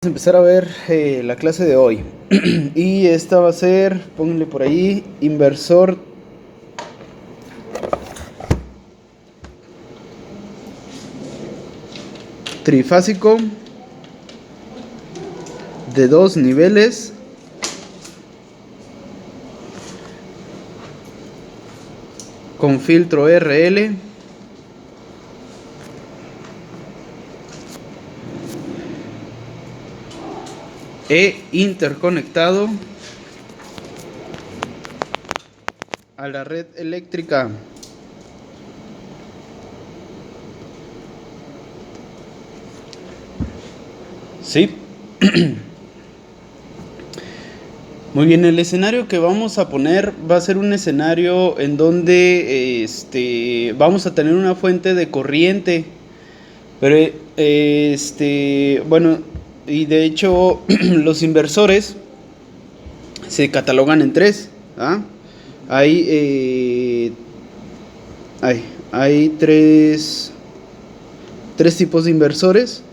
Empezar a ver la clase de hoy. Y esta va a ser, pónganle por ahí, inversor trifásico de dos niveles con filtro RL e interconectado a la red eléctrica. ¿Sí? Muy bien, el escenario que vamos a poner va a ser un escenario en donde vamos a tener una fuente de corriente. Pero bueno, y de hecho los inversores se catalogan en tres. ¿Ah? Hay, hay tres tipos de inversores.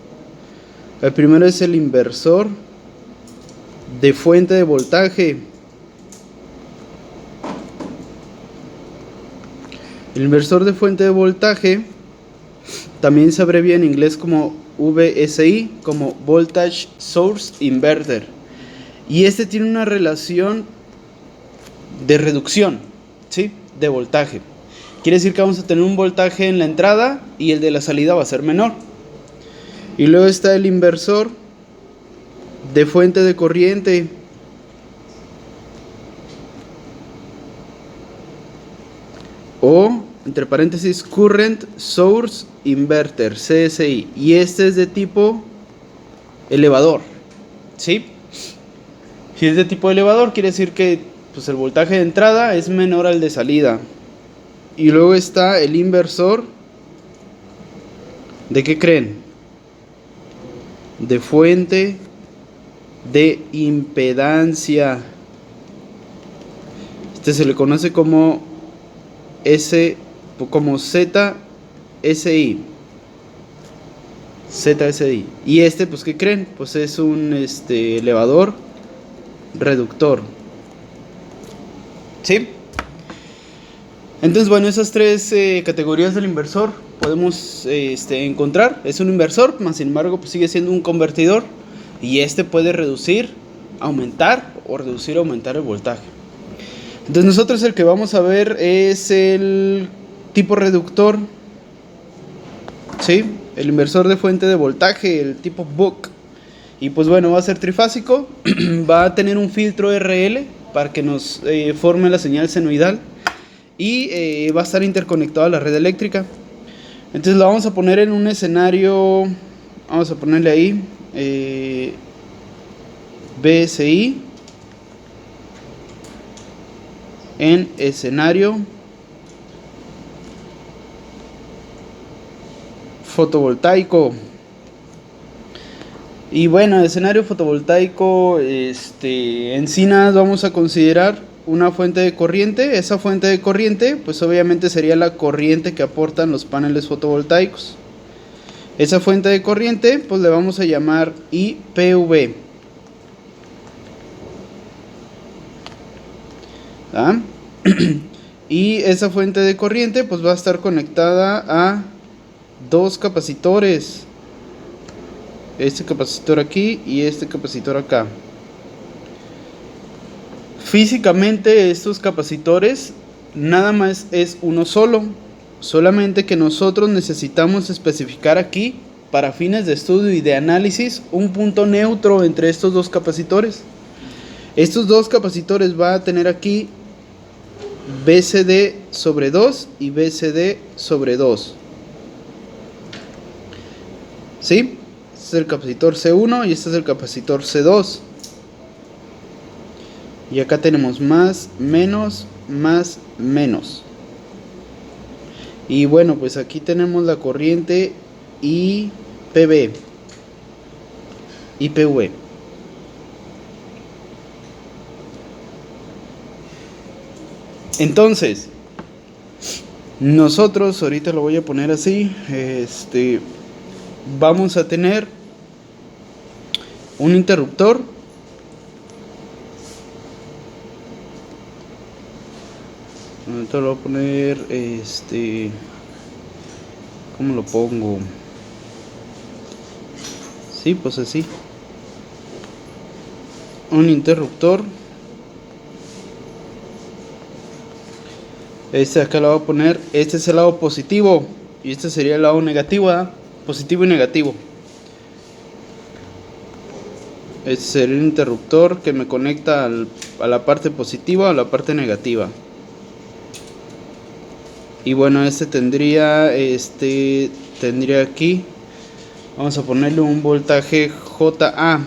El primero es el inversor de fuente de voltaje. El inversor de fuente de voltaje también se abrevia en inglés como VSI, como Voltage Source Inverter. Y este tiene una relación de reducción, ¿sí?, de voltaje. Quiere decir que vamos a tener un voltaje en la entrada y el de la salida va a ser menor. Y luego está el inversor de fuente de corriente. O, entre paréntesis, Current Source Inverter, CSI. Y este es de tipo elevador, ¿sí? Si es de tipo elevador, quiere decir que pues, el voltaje de entrada es menor al de salida. Y luego está el inversor. ¿De qué creen? De fuente de impedancia. Este se le conoce como ZSI. ZSI. Y este, pues, ¿qué creen? Pues es un elevador reductor. ¿Sí? Entonces, bueno, esas tres categorías del inversor podemos encontrar. Es un inversor, más sin embargo, pues sigue siendo un convertidor. Y este puede reducir, aumentar o reducir, aumentar el voltaje. Entonces nosotros el que vamos a ver es el tipo reductor, ¿sí? El inversor de fuente de voltaje, el tipo Buck. Y pues bueno, va a ser trifásico, va a tener un filtro RL para que nos forme la señal senoidal. Y va a estar interconectado a la red eléctrica. Entonces lo vamos a poner en un escenario, vamos a ponerle ahí BSI en escenario fotovoltaico. Y bueno, el escenario fotovoltaico, en sí nada vamos a considerar una fuente de corriente. Esa fuente de corriente, pues obviamente sería la corriente que aportan los paneles fotovoltaicos. Esa fuente de corriente, pues le vamos a llamar IPV. ¿Ah? Y esa fuente de corriente, pues va a estar conectada a dos capacitores. Este capacitor aquí y este capacitor acá. Físicamente estos capacitores nada más es uno solo, solamente que nosotros necesitamos especificar aquí, para fines de estudio y de análisis, un punto neutro entre estos dos capacitores. Estos dos capacitores va a tener aquí BCD sobre 2 y BCD sobre 2. ¿Sí? Este es el capacitor C1 y este es el capacitor C2. Y acá tenemos más, menos, más, menos. Y bueno, pues aquí tenemos la corriente IPV. IPV. Entonces, nosotros, ahorita lo voy a poner así, vamos a tener un interruptor. Ahorita lo voy a poner, ¿cómo lo pongo? Sí, pues así. Un interruptor. Este acá lo voy a poner. Este es el lado positivo. Y este sería el lado negativo, ¿verdad? Positivo y negativo. Este sería el interruptor que me conecta a la parte positiva o a la parte negativa. Y bueno, tendría aquí. Vamos a ponerle un voltaje JA.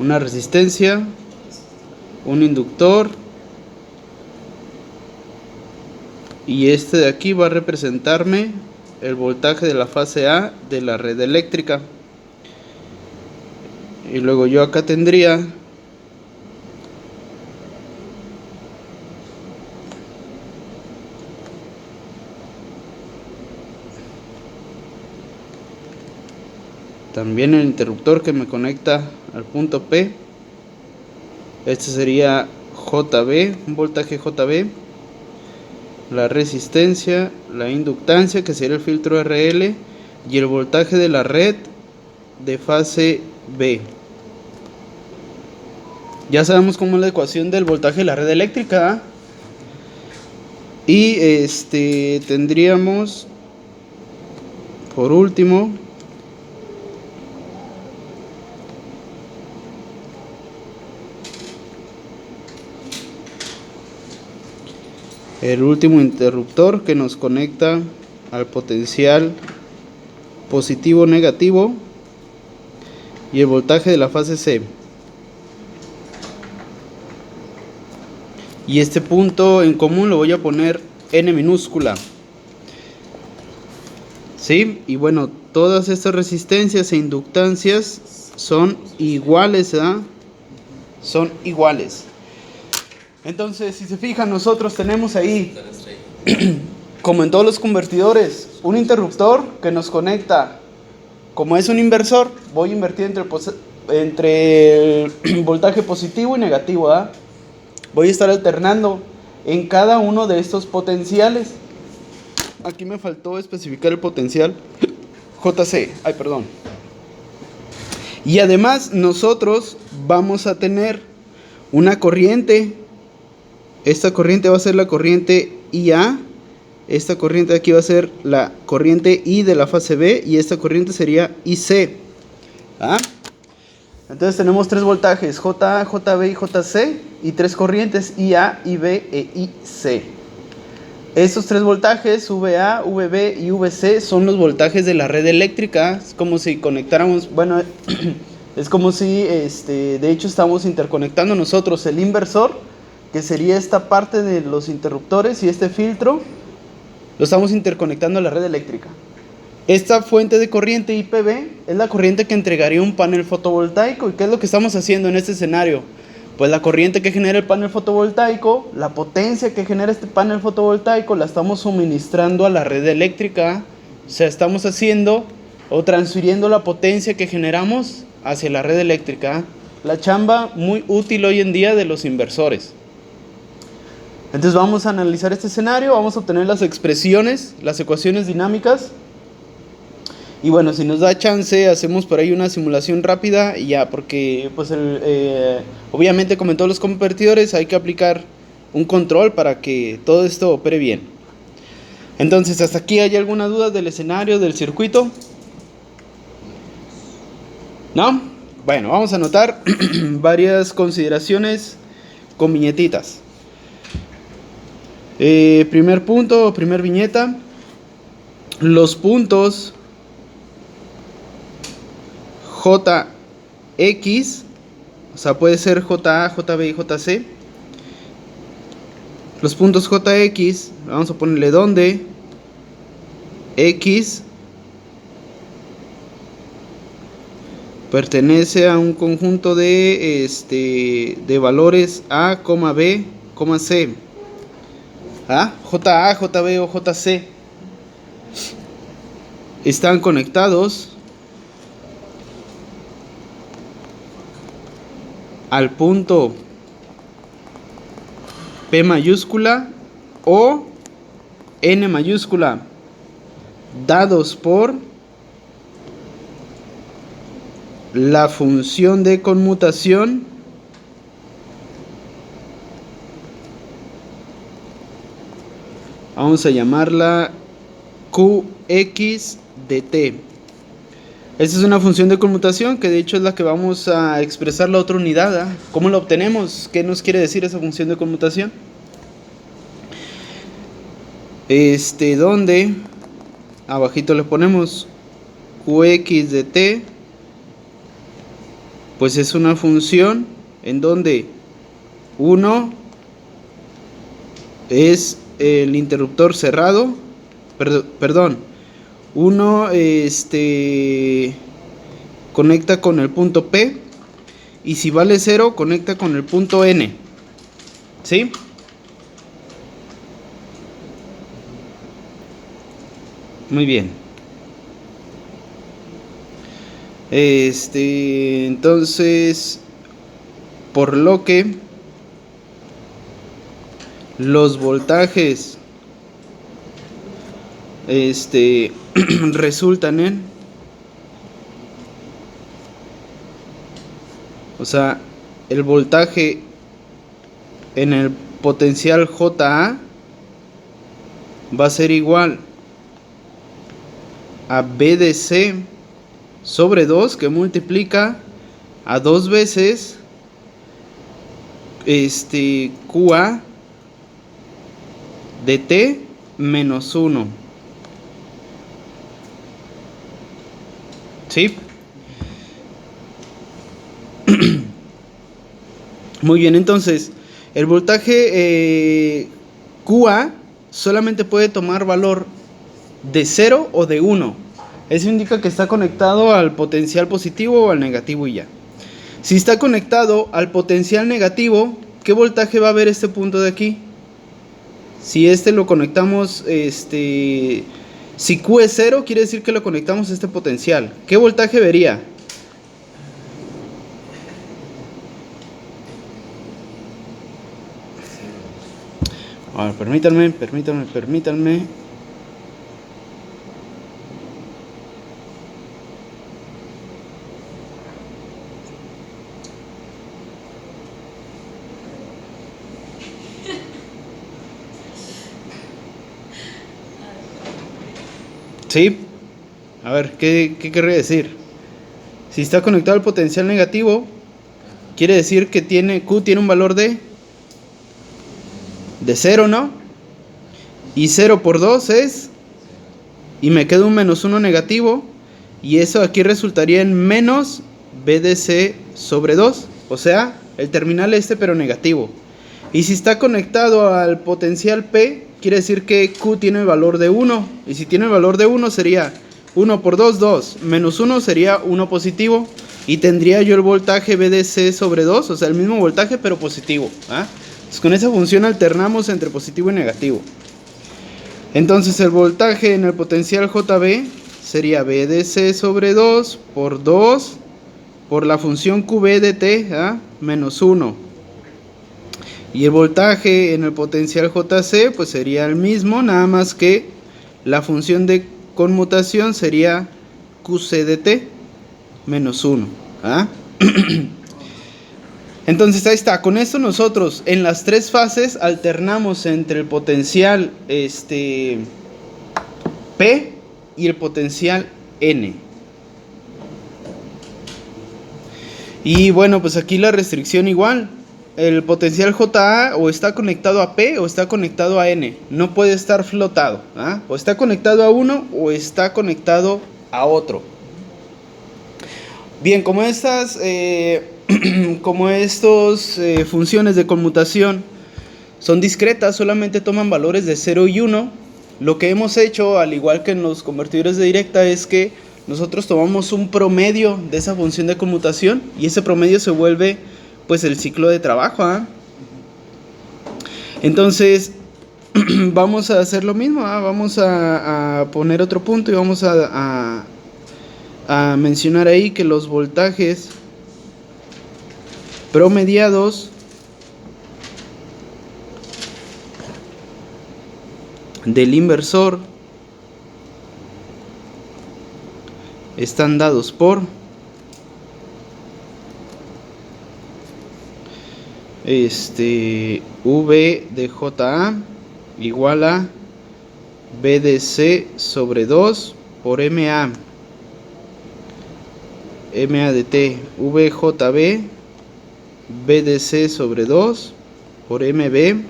Una resistencia, un inductor, y este de aquí va a representarme el voltaje de la fase A de la red eléctrica. Y luego yo acá tendría también el interruptor que me conecta al punto P. Este sería JB, un voltaje JB. La resistencia, la inductancia, que sería el filtro RL, y el voltaje de la red de fase B. Ya sabemos cómo es la ecuación del voltaje de la red eléctrica. Y tendríamos, por último, el último interruptor que nos conecta al potencial positivo negativo y el voltaje de la fase C. Y este punto en común lo voy a poner N minúscula. ¿Sí? Y bueno, todas estas resistencias e inductancias son iguales, ¿verdad? Son iguales. Entonces, si se fijan, nosotros tenemos ahí, como en todos los convertidores, un interruptor que nos conecta. Como es un inversor, voy a invertir entre el voltaje positivo y negativo, ¿verdad? Voy a estar alternando en cada uno de estos potenciales. Aquí me faltó especificar el potencial JC. Ay, perdón. Y además nosotros vamos a tener una corriente. Esta corriente va a ser la corriente IA. Esta corriente de aquí va a ser la corriente I de la fase B. Y esta corriente sería IC. ¿Ah? Entonces tenemos tres voltajes, JA, JB y JC. Y tres corrientes, IA, IB e IC. Estos tres voltajes, VA, VB y VC, son los voltajes de la red eléctrica. Es como si conectáramos, bueno, es como si, de hecho estamos interconectando nosotros el inversor, que sería esta parte de los interruptores, y este filtro, lo estamos interconectando a la red eléctrica. Esta fuente de corriente IPV es la corriente que entregaría un panel fotovoltaico. ¿Y qué es lo que estamos haciendo en este escenario? Pues la corriente que genera el panel fotovoltaico, la potencia que genera este panel fotovoltaico, la estamos suministrando a la red eléctrica. O sea, estamos haciendo o transfiriendo la potencia que generamos hacia la red eléctrica. La chamba muy útil hoy en día de los inversores. Entonces vamos a analizar este escenario, vamos a obtener las expresiones, las ecuaciones dinámicas. Y bueno, si nos da chance, hacemos por ahí una simulación rápida y ya, porque pues obviamente como en todos los convertidores hay que aplicar un control para que todo esto opere bien. Entonces, ¿hasta aquí hay alguna duda del escenario, del circuito? ¿No? Bueno, vamos a anotar varias consideraciones con viñetitas. Primer punto, primer viñeta. Los puntos JX, o sea, puede ser JA, JB y JC. Los puntos JX, vamos a ponerle donde X pertenece a un conjunto de valores A, B, C. ¿Ah? JA, JB o JC están conectados al punto P mayúscula o N mayúscula dados por la función de conmutación vamos a llamarla Qx de t. Esta es una función de conmutación que de hecho es la que vamos a expresar la otra unidad, ¿eh? ¿Cómo la obtenemos? ¿Qué nos quiere decir esa función de conmutación? Donde abajito le ponemos Qx de t, pues es una función en donde 1 es el interruptor cerrado, perdón, 1 conecta con el punto P y si vale 0 conecta con el punto N, ¿sí? Muy bien. Entonces, por lo que los voltajes resultan en, o sea, el voltaje en el potencial JA va a ser igual a B de C sobre 2, que multiplica a 2 veces QA de T menos 1. ¿Sí? Muy bien, entonces el voltaje QA solamente puede tomar valor de 0 o de 1. Eso indica que está conectado al potencial positivo o al negativo y ya. Si está conectado al potencial negativo, ¿qué voltaje va a haber este punto de aquí? Si lo conectamos, si Q es 0, quiere decir que lo conectamos a este potencial. ¿Qué voltaje vería? A ver, permítanme. ¿Sí? A ver, ¿qué querría decir? Si está conectado al potencial negativo, quiere decir que Q tiene un valor de 0, ¿no? Y 0 por 2 es, y me queda un menos 1 negativo, y eso aquí resultaría en menos B de C sobre 2, o sea, el terminal pero negativo. Y si está conectado al potencial P, quiere decir que Q tiene el valor de 1, y si tiene el valor de 1 sería 1 por 2, 2, menos 1 sería 1 positivo, y tendría yo el voltaje B de C sobre 2, o sea, el mismo voltaje pero positivo, ¿ah? Pues con esa función alternamos entre positivo y negativo. Entonces el voltaje en el potencial JB sería B de C sobre 2 por la función QB de T, ¿ah? Menos 1. Y el voltaje en el potencial JC pues sería el mismo, nada más que la función de conmutación sería QC de T menos 1. ¿Ah? Entonces ahí está, con esto nosotros en las tres fases alternamos entre el potencial P y el potencial N. Y bueno, pues aquí la restricción igual. El potencial JA o está conectado a P o está conectado a N. No puede estar flotado. ¿Ah? O está conectado a uno o está conectado a otro. Bien, como estas funciones de conmutación son discretas, solamente toman valores de 0 y 1, lo que hemos hecho, al igual que en los convertidores de directa, es que nosotros tomamos un promedio de esa función de conmutación y ese promedio se vuelve pues el ciclo de trabajo, ¿eh? Entonces vamos a hacer lo mismo, ¿eh? Vamos a poner otro punto y vamos a mencionar ahí que los voltajes promediados del inversor están dados por V de JA igual a B de C sobre 2 por MA. MA de T, VJB, B de C sobre 2 por MB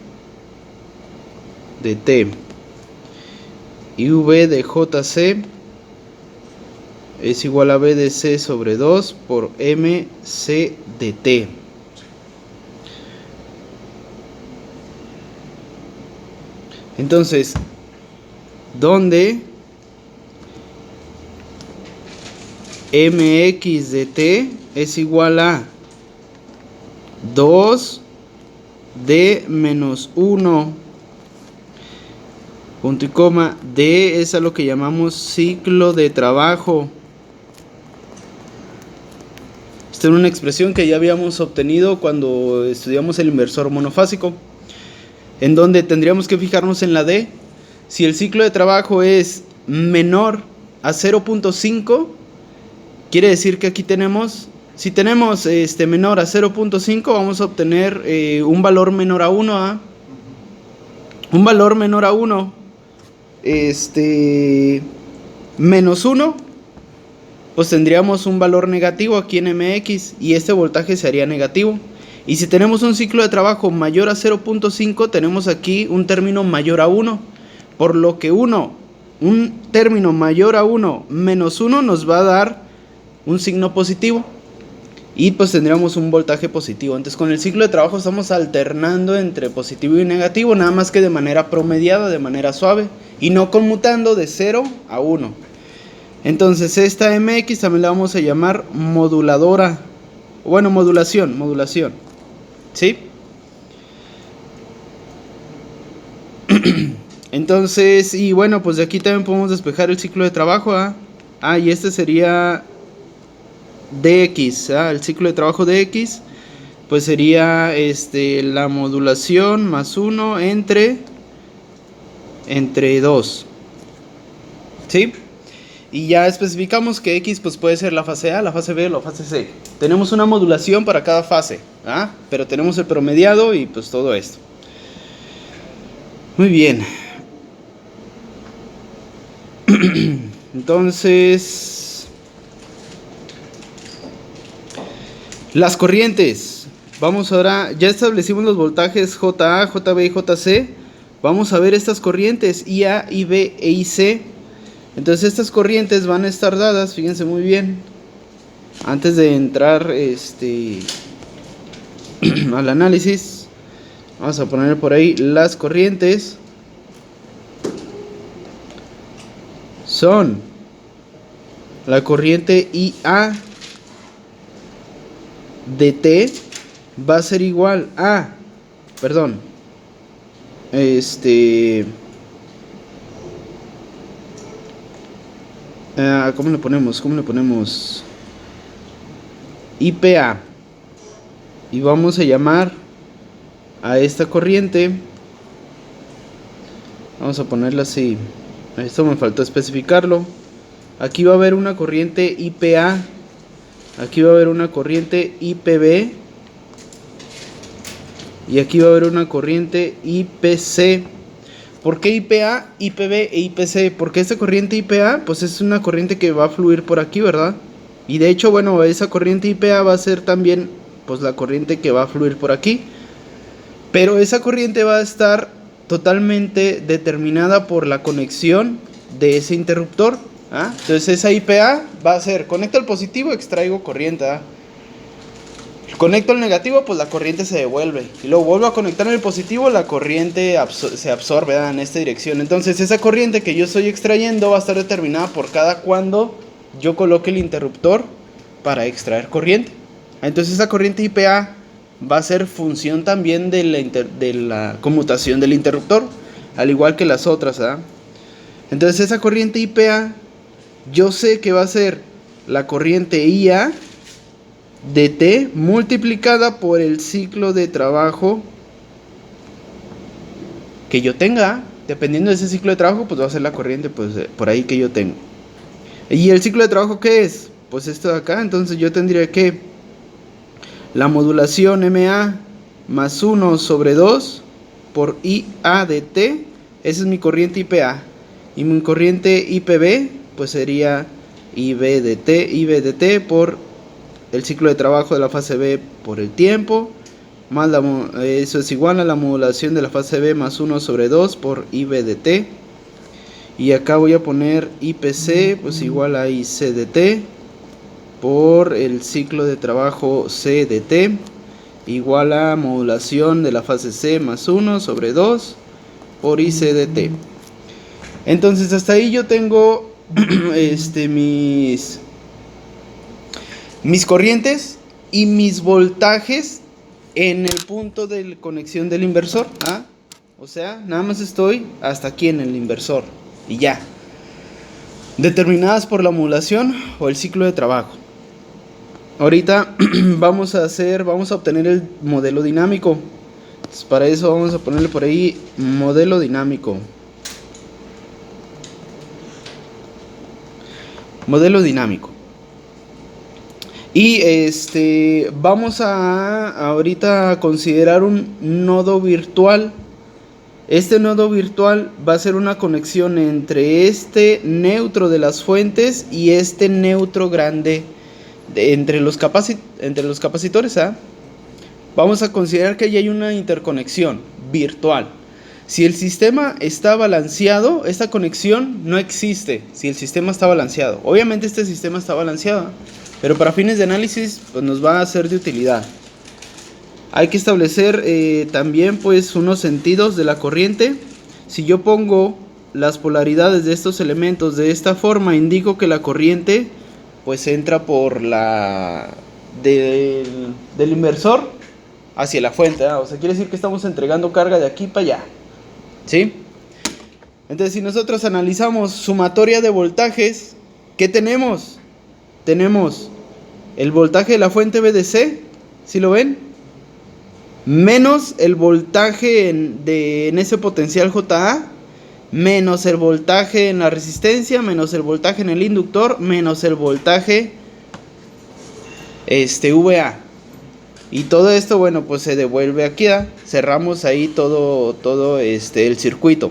de T. Y V de JC es igual a B de C sobre 2 por MC de T. Entonces, donde MX de T es igual a 2D menos 1, punto y coma, D es a lo que llamamos ciclo de trabajo. Esta es una expresión que ya habíamos obtenido cuando estudiamos el inversor monofásico, en donde tendríamos que fijarnos en la D. Si el ciclo de trabajo es menor a 0.5, quiere decir que aquí tenemos, si tenemos menor a 0.5, vamos a obtener un valor menor a 1, ¿eh? Un valor menor a 1, menos 1, pues tendríamos un valor negativo aquí en MX y este voltaje sería negativo. Y si tenemos un ciclo de trabajo mayor a 0.5, tenemos aquí un término mayor a 1, por lo que un término mayor a 1 menos 1 nos va a dar un signo positivo y pues tendríamos un voltaje positivo. Entonces con el ciclo de trabajo estamos alternando entre positivo y negativo, nada más que de manera promediada, de manera suave y no conmutando de 0 a 1. Entonces esta MX también la vamos a llamar moduladora, bueno, modulación, ¿sí? Entonces, y bueno, pues de aquí también podemos despejar el ciclo de trabajo, ¿eh? Y este sería dx, el ciclo de trabajo de x, pues sería la modulación más 1 entre 2, ¿sí? Y ya especificamos que x pues puede ser la fase A, la fase B o la fase C. Tenemos una modulación para cada fase, pero tenemos el promediado y pues todo esto. Muy bien. Entonces, las corrientes. Vamos ahora, ya establecimos los voltajes JA, JB y JC. Vamos a ver estas corrientes IA, IB e IC. Entonces estas corrientes van a estar dadas, fíjense muy bien, antes de entrar al análisis, vamos a poner por ahí las corrientes. Son la corriente IA de T va a ser igual a, perdón, ¿cómo le ponemos? IPA. Y vamos a llamar a esta corriente, vamos a ponerla así. Esto me faltó especificarlo. Aquí va a haber una corriente IPA, aquí va a haber una corriente IPB y aquí va a haber una corriente IPC. ¿Por qué IPA, IPB e IPC? Porque esta corriente IPA pues es una corriente que va a fluir por aquí, ¿verdad? Y de hecho, bueno, esa corriente IPA va a ser también pues la corriente que va a fluir por aquí. Pero esa corriente va a estar totalmente determinada por la conexión de ese interruptor. Entonces esa IPA va a ser, conecto al positivo, extraigo corriente. Conecto al negativo, pues la corriente se devuelve. Y luego vuelvo a conectar en el positivo, la corriente se absorbe en esta dirección. Entonces esa corriente que yo estoy extrayendo va a estar determinada por cada cuando yo coloque el interruptor para extraer corriente. Entonces esa corriente IPA va a ser función también de la conmutación del interruptor, al igual que las otras. Entonces esa corriente IPA, yo sé que va a ser la corriente IA de T multiplicada por el ciclo de trabajo que yo tenga. Dependiendo de ese ciclo de trabajo, pues va a ser la corriente pues por ahí que yo tengo. ¿Y el ciclo de trabajo qué es? Pues esto de acá. Entonces yo tendría que la modulación MA más 1 sobre 2 por IA de T. Esa es mi corriente IPA. Y mi corriente IPB pues sería IB de T por el ciclo de trabajo de la fase B por el tiempo, más eso es igual a la modulación de la fase B más 1 sobre 2 por IB de T. Y acá voy a poner IPC pues igual a IC de T por el ciclo de trabajo C de T, igual a modulación de la fase C más 1 sobre 2 por IC de T. Entonces hasta ahí yo tengo mis corrientes y mis voltajes en el punto de conexión del inversor. O sea, nada más estoy hasta aquí en el inversor y ya, determinadas por la modulación o el ciclo de trabajo. Ahorita vamos a obtener el modelo dinámico. Entonces, para eso vamos a ponerle por ahí modelo dinámico. Modelo dinámico. Y vamos a ahorita considerar un nodo virtual. Este nodo virtual va a ser una conexión entre este neutro de las fuentes y este neutro grande entre los capacitores. Vamos a considerar que ahí hay una interconexión virtual. Si el sistema está balanceado, esta conexión no existe. Si el sistema está balanceado, obviamente este sistema está balanceado, pero para fines de análisis pues nos va a ser de utilidad. Hay que establecer también pues unos sentidos de la corriente. Si yo pongo las polaridades de estos elementos de esta forma, indico que la corriente pues entra por del inversor hacia la fuente. O sea, quiere decir que estamos entregando carga de aquí para allá, ¿sí? Entonces, si nosotros analizamos sumatoria de voltajes, ¿qué tenemos? Tenemos el voltaje de la fuente BDC, ¿sí lo ven? Menos el voltaje en ese potencial JA, menos el voltaje en la resistencia, menos el voltaje en el inductor, menos el voltaje VA. Y todo esto, bueno, pues se devuelve aquí, cerramos ahí todo el circuito.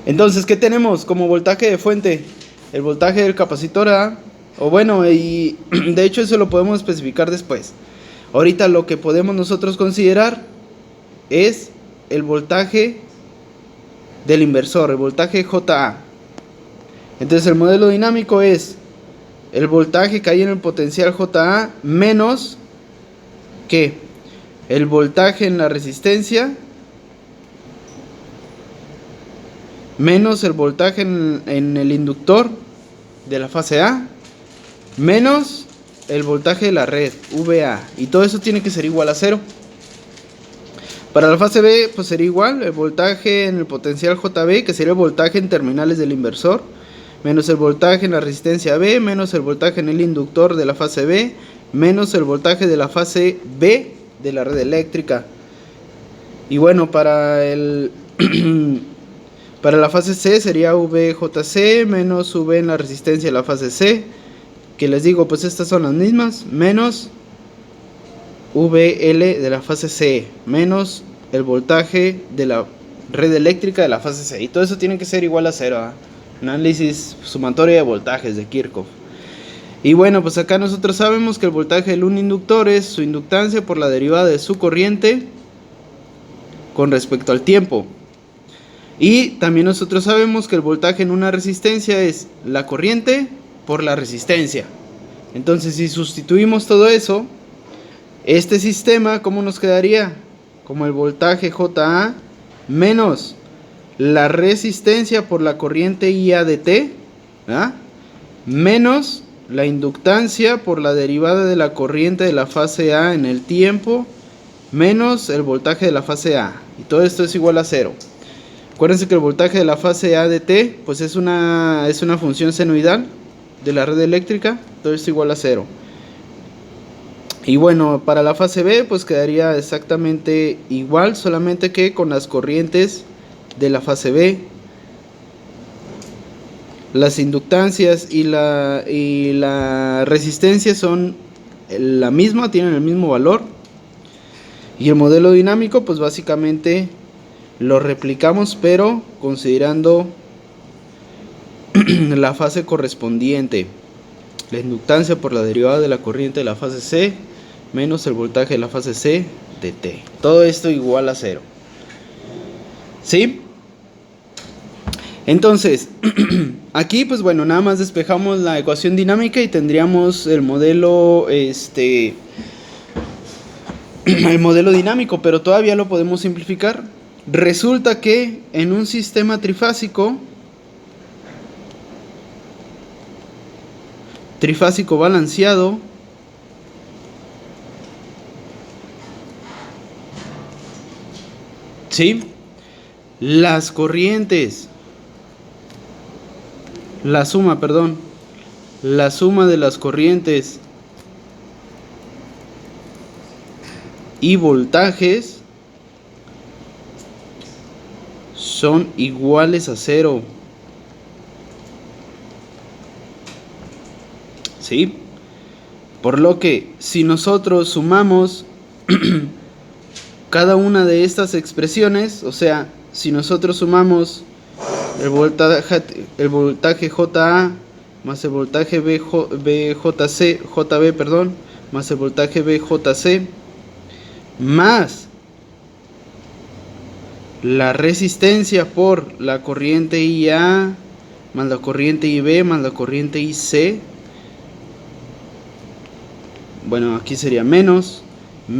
Entonces, ¿qué tenemos como voltaje de fuente? El voltaje del capacitor o bueno, y de hecho eso lo podemos especificar después. Ahorita lo que podemos nosotros considerar es el voltaje del inversor, el voltaje JA. Entonces el modelo dinámico es el voltaje que hay en el potencial JA menos ¿qué? El voltaje en la resistencia menos el voltaje en el inductor de la fase A menos el voltaje de la red VA, y todo eso tiene que ser igual a 0. Para la fase B pues sería igual el voltaje en el potencial JB, que sería el voltaje en terminales del inversor, menos el voltaje en la resistencia B, menos el voltaje en el inductor de la fase B, menos el voltaje de la fase B de la red eléctrica. Y bueno, para la fase C sería VJC menos V en la resistencia de la fase C, que les digo, pues estas son las mismas, menos VL de la fase C, menos el voltaje de la red eléctrica de la fase C. Y todo eso tiene que ser igual a 0. Análisis sumatoria de voltajes de Kirchhoff. Y bueno, pues acá nosotros sabemos que el voltaje de un inductor es su inductancia por la derivada de su corriente con respecto al tiempo. Y también nosotros sabemos que el voltaje en una resistencia es la corriente por la resistencia. Entonces, si sustituimos todo eso, este sistema, ¿cómo nos quedaría? Como el voltaje JA menos la resistencia por la corriente IA de T, menos la inductancia por la derivada de la corriente de la fase A en el tiempo, menos el voltaje de la fase A. Y todo esto es igual a 0. Acuérdense que el voltaje de la fase A de T pues es una función senoidal de la red eléctrica. Todo esto igual a 0. Y bueno, para la fase B pues quedaría exactamente igual, solamente que con las corrientes de la fase B. Las inductancias y la resistencia son la misma, tienen el mismo valor. Y el modelo dinámico pues básicamente lo replicamos, pero considerando la fase correspondiente. La inductancia por la derivada de la corriente de la fase C menos el voltaje de la fase C de T. Todo esto igual a 0. ¿Sí? Entonces, aquí pues bueno, nada más despejamos la ecuación dinámica y tendríamos el modelo el modelo dinámico, pero todavía lo podemos simplificar. Resulta que en un sistema trifásico balanceado, ¿sí? Las corrientes, la suma de las corrientes y voltajes son iguales a 0. ¿Sí? Por lo que si nosotros sumamos cada una de estas expresiones, o sea, si nosotros sumamos el voltaje JA más el voltaje JB, más el voltaje BJC, más la resistencia por la corriente IA, más la corriente IB, más la corriente IC. Bueno, aquí sería menos la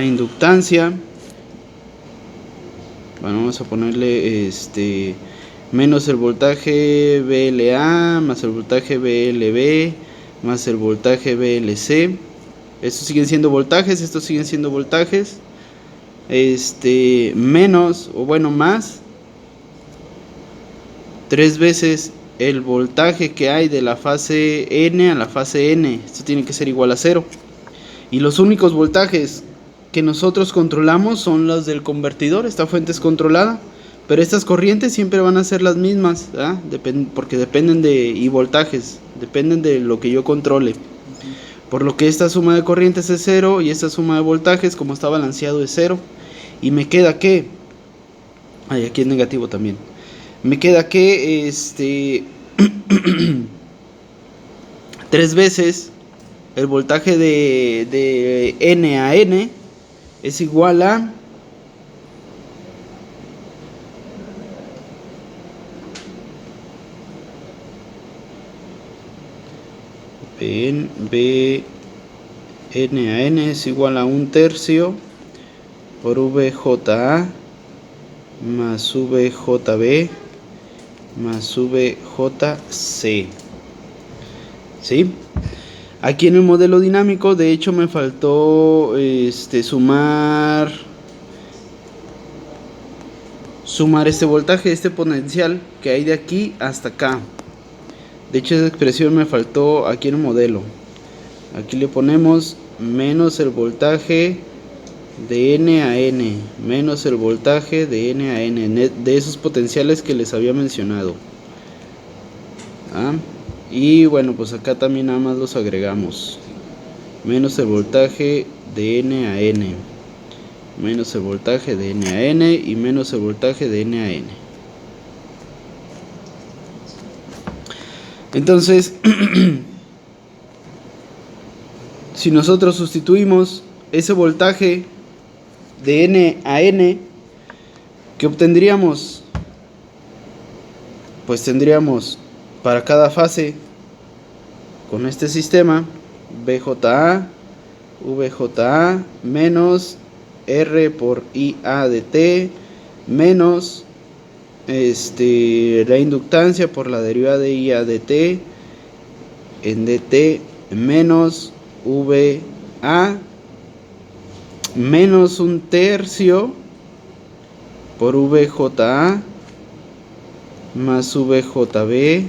inductancia. Bueno, vamos a ponerle menos el voltaje VLA más el voltaje VLB más el voltaje VLC. Estos siguen siendo voltajes, menos, o bueno, más 3 veces el voltaje que hay de la fase N a la fase N. Esto tiene que ser igual a 0. Y los únicos voltajes que nosotros controlamos son los del convertidor. Esta fuente es controlada, pero estas corrientes siempre van a ser las mismas, porque dependen y voltajes dependen de lo que yo controle. Por lo que esta suma de corrientes es 0 y esta suma de voltajes, como está balanceado, es 0. Y me queda que, aquí es negativo también, me queda que 3 veces el voltaje de N a N es igual a B N a N es igual a 1/3 por VJA más VJB más VJC. ¿Sí? Aquí en el modelo dinámico, de hecho, me faltó sumar este voltaje, este potencial que hay de aquí hasta acá. De hecho, esa expresión me faltó aquí en el modelo. Aquí le ponemos menos el voltaje de N a N, menos el voltaje de N a N, de esos potenciales que les había mencionado. Y bueno, pues acá también nada más los agregamos. Menos el voltaje de N a N, menos el voltaje de N a N y menos el voltaje de N a N. Entonces, si nosotros sustituimos ese voltaje de N a N, ¿qué obtendríamos? Pues tendríamos para cada fase con este sistema VJA, VJA menos R por IA de T menos la inductancia por la derivada de IA de T en DT menos VA menos 1/3 por VJA más VJB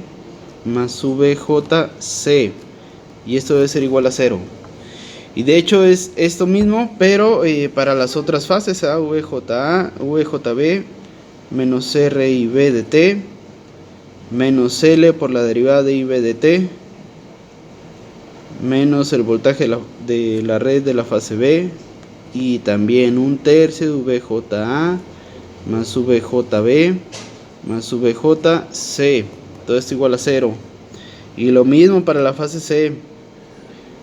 más VJC, y esto debe ser igual a 0. Y de hecho es esto mismo, pero para las otras fases, VJA, VJB menos R y B de T menos L por la derivada de IB de T menos el voltaje de la red de la fase B, y también 1/3 de VJA más VJB más VJC, todo esto igual a 0. Y lo mismo para la fase C,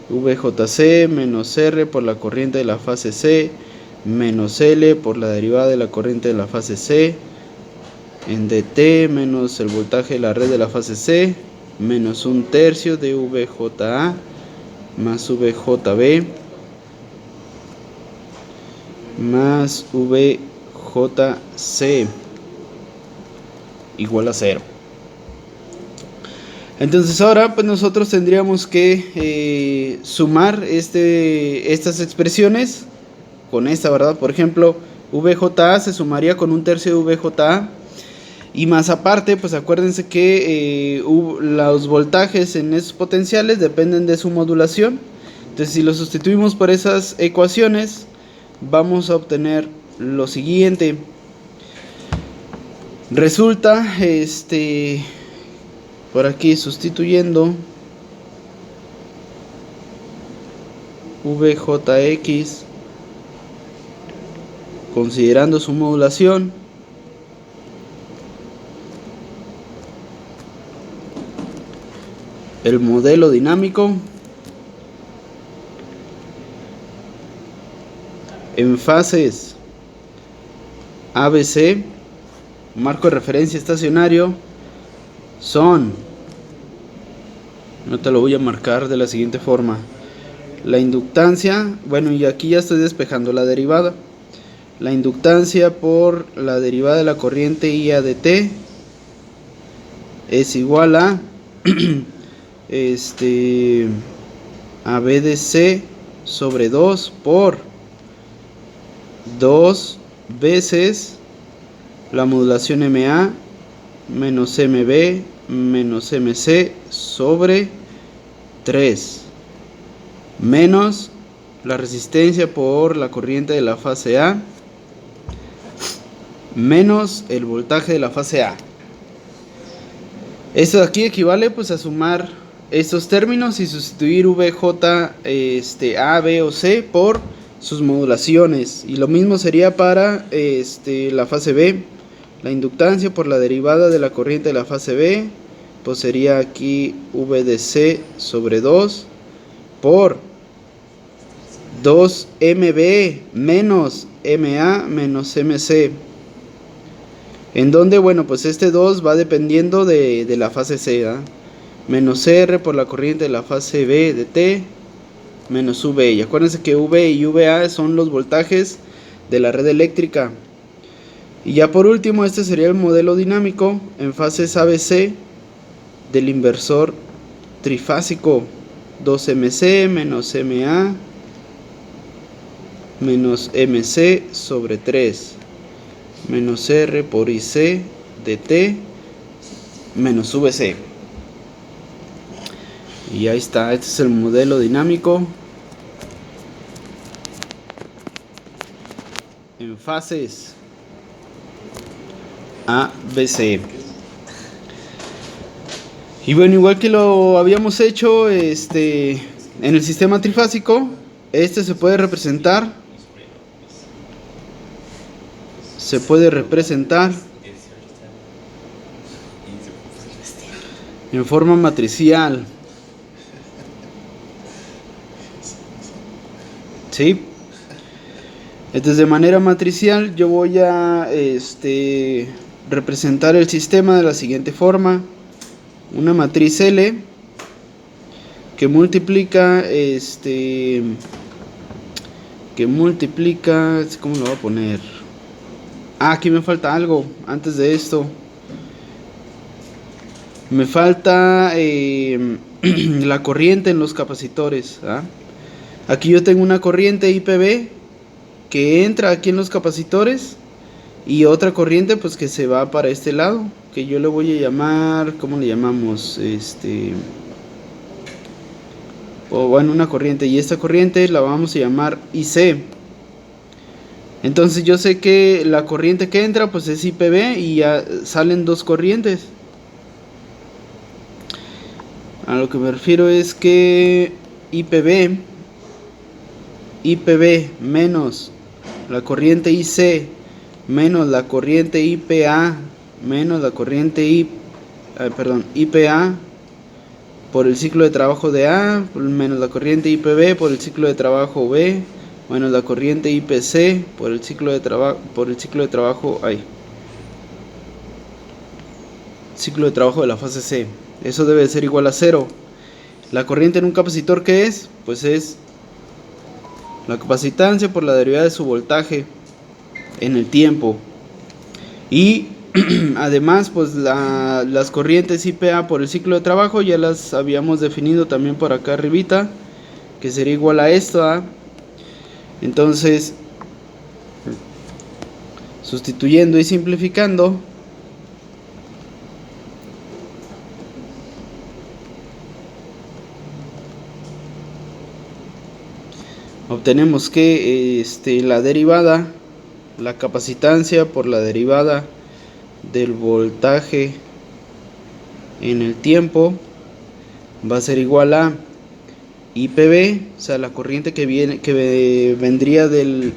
VJC menos R por la corriente de la fase C menos L por la derivada de la corriente de la fase C en DT menos el voltaje de la red de la fase C menos 1/3 de VJA más VJB más VJC igual a 0. Entonces ahora pues nosotros tendríamos que sumar estas expresiones con esta, ¿verdad? Por ejemplo, VJA se sumaría con 1/3 de VJA, y más aparte, pues acuérdense que los voltajes en esos potenciales dependen de su modulación. Entonces si lo sustituimos por esas ecuaciones, vamos a obtener lo siguiente. Resulta, por aquí sustituyendo VJX, considerando su modulación, el modelo dinámico en fases ABC, marco de referencia estacionario, son, no te lo voy a marcar de la siguiente forma: la inductancia, bueno, y aquí ya estoy despejando la derivada, la inductancia por la derivada de la corriente IA de T es igual a a B de C sobre 2 por 2 veces la modulación MA menos MB menos MC sobre 3 menos la resistencia por la corriente de la fase A menos el voltaje de la fase A. Esto de aquí equivale pues a sumar estos términos y sustituir VJ A, B o C por sus modulaciones, y lo mismo sería para la fase B. La inductancia por la derivada de la corriente de la fase B pues sería aquí V de C sobre 2 por 2 MB menos MA menos MC, en donde, bueno, pues 2 va dependiendo de la fase C, ¿eh? Menos R por la corriente de la fase B de T menos V. Y acuérdense que V y VA son los voltajes de la red eléctrica. Y ya por último, este sería el modelo dinámico en fases ABC del inversor trifásico: 2MC menos MA menos MC sobre 3 menos R por IC de T menos VC. Y ahí está, este es el modelo dinámico en fases A, B, C. Y bueno, igual que lo habíamos hecho en el sistema trifásico, se puede representar en forma matricial, ¿sí? Entonces, de manera matricial yo voy a representar el sistema de la siguiente forma: una matriz L que multiplica ¿cómo lo voy a poner? Aquí me falta algo antes de esto. Me falta la corriente en los capacitores, ¿ah? Aquí yo tengo una corriente IPB que entra aquí en los capacitores y otra corriente pues que se va para este lado, que yo le voy a llamar, ¿cómo le llamamos? O bueno, una corriente, y esta corriente la vamos a llamar IC. Entonces yo sé que la corriente que entra pues es IPB y ya salen dos corrientes. A lo que me refiero es que IPB menos la corriente IC menos la corriente IPA menos la corriente IPA por el ciclo de trabajo de A menos la corriente IPB por el ciclo de trabajo B menos la corriente IPC por el ciclo de trabajo ciclo de trabajo de la fase C. Eso debe ser igual a 0. La corriente en un capacitor, ¿qué es? Pues es la capacitancia por la derivada de su voltaje en el tiempo. Y además pues las corrientes IPA por el ciclo de trabajo ya las habíamos definido también por acá arribita, que sería igual a esto, ¿ah? Entonces, sustituyendo y simplificando, obtenemos que la derivada, la capacitancia por la derivada del voltaje en el tiempo va a ser igual a IPB, o sea, la corriente que vendría del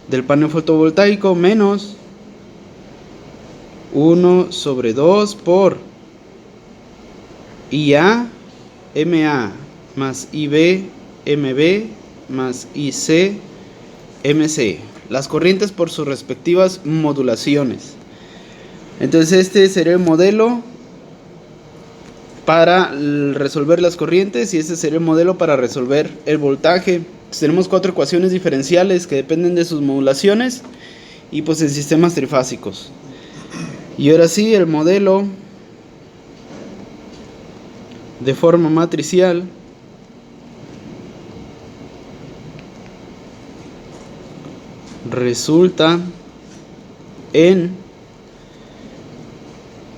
del panel fotovoltaico, menos 1/2 por IA MA más IB MB más IC MC, las corrientes por sus respectivas modulaciones. Entonces este sería el modelo para resolver las corrientes y este sería el modelo para resolver el voltaje. Entonces, tenemos 4 ecuaciones diferenciales que dependen de sus modulaciones y pues en sistemas trifásicos. Y ahora sí, el modelo de forma matricial resulta en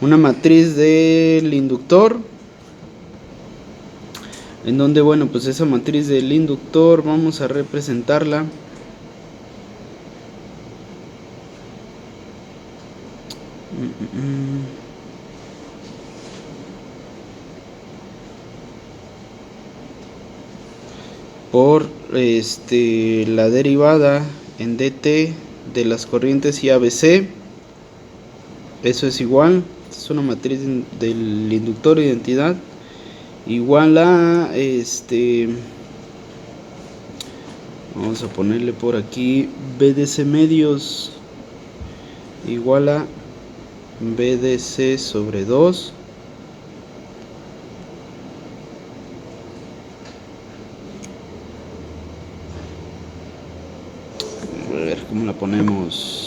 una matriz del inductor, en donde, bueno, pues esa matriz del inductor vamos a representarla por la derivada en dt de las corrientes IABC. Eso es igual, es una matriz del inductor identidad igual a vamos a ponerle por aquí BDC medios igual a BDC sobre 2 a ver cómo la ponemos.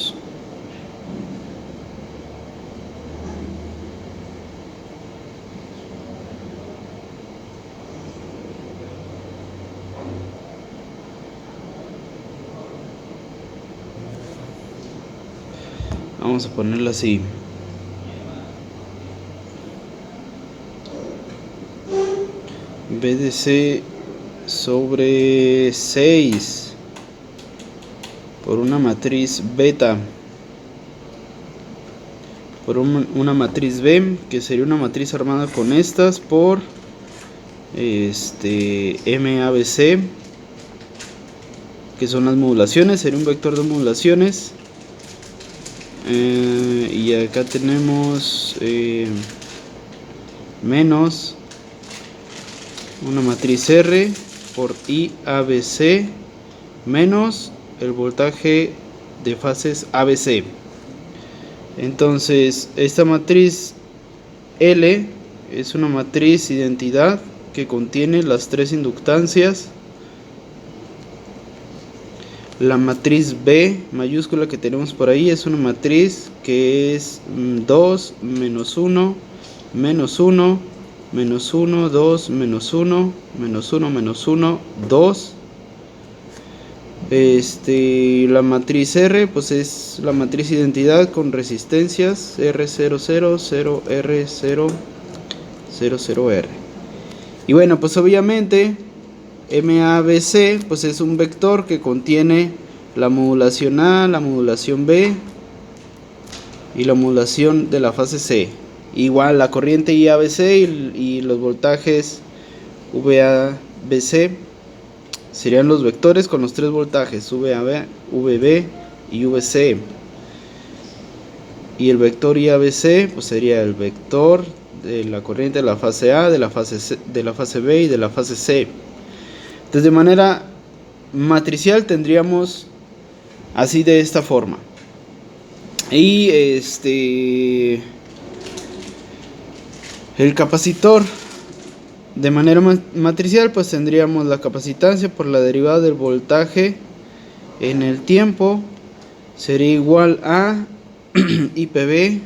Vamos a ponerla así. BDC sobre 6 por una matriz beta por una matriz B, que sería una matriz armada con estas por MABC, que son las modulaciones, sería un vector de modulaciones. Y acá tenemos menos una matriz R por IABC menos el voltaje de fases ABC. Entonces esta matriz L es una matriz identidad que contiene las 3 inductancias. La matriz B mayúscula que tenemos por ahí es una matriz que es 2, menos 1, menos 1, menos 1, 2, menos 1, menos 1, menos 1, 2. La matriz R pues es la matriz identidad con resistencias R00, 0R0, 00R. Y bueno, pues obviamente MABC pues es un vector que contiene la modulación A, la modulación B y la modulación de la fase C. Igual la corriente IABC y los voltajes VABC serían los vectores con los tres voltajes VAB, VB y VC. Y el vector IABC pues sería el vector de la corriente de la fase A, de la fase C, de la fase B y de la fase C. Entonces de manera matricial tendríamos así de esta forma. Y el capacitor de manera matricial pues tendríamos la capacitancia por la derivada del voltaje en el tiempo sería igual a IPV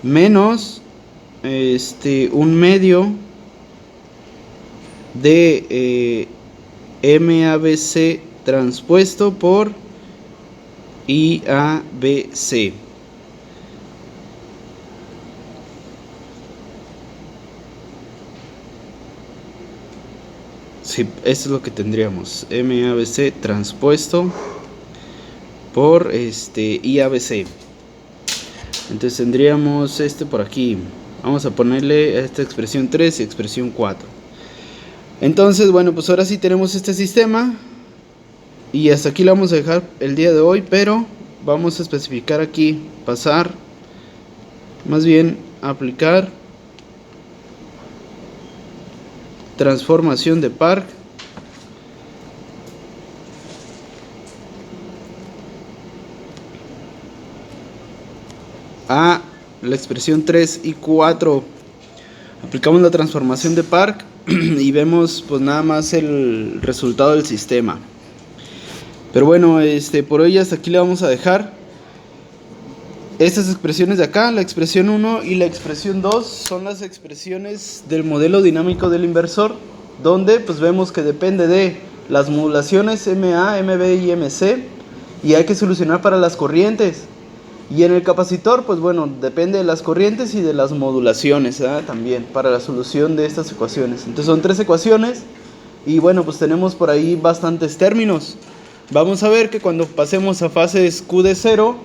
menos un medio de MABC transpuesto por IABC. Sí, esto es lo que tendríamos, MABC transpuesto por IABC. Entonces tendríamos por aquí. Vamos a ponerle a esta expresión 3 y expresión 4. Entonces, bueno, pues ahora sí tenemos este sistema. Y hasta aquí lo vamos a dejar el día de hoy. Pero vamos a especificar aquí, pasar, más bien aplicar transformación de Park a la expresión 3 y 4. Aplicamos la transformación de Park y vemos pues nada más el resultado del sistema. Pero bueno, por hoy hasta aquí le vamos a dejar. Estas expresiones de acá, la expresión 1 y la expresión 2, son las expresiones del modelo dinámico del inversor, donde pues vemos que depende de las modulaciones MA, MB y MC, y hay que solucionar para las corrientes. Y en el capacitor, pues bueno, depende de las corrientes y de las modulaciones, también, para la solución de estas ecuaciones. Entonces son 3 ecuaciones, y bueno, pues tenemos por ahí bastantes términos. Vamos a ver que cuando pasemos a fases Q de 0,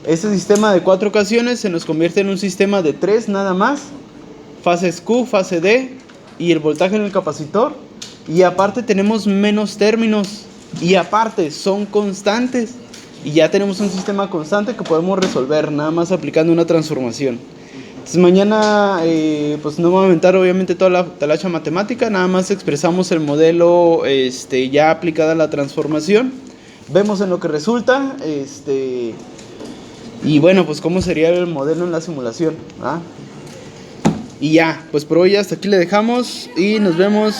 este sistema de 4 ocasiones se nos convierte en un sistema de 3 nada más. Fases Q, fase D y el voltaje en el capacitor. Y aparte tenemos menos términos. Y aparte son constantes. Y ya tenemos un sistema constante que podemos resolver nada más aplicando una transformación. Entonces mañana pues no voy a aventar obviamente toda la talacha matemática. Nada más expresamos el modelo ya aplicada la transformación. Vemos en lo que resulta. Y bueno, pues cómo sería el modelo en la simulación, ¿ah? Y ya, pues por hoy hasta aquí le dejamos y nos vemos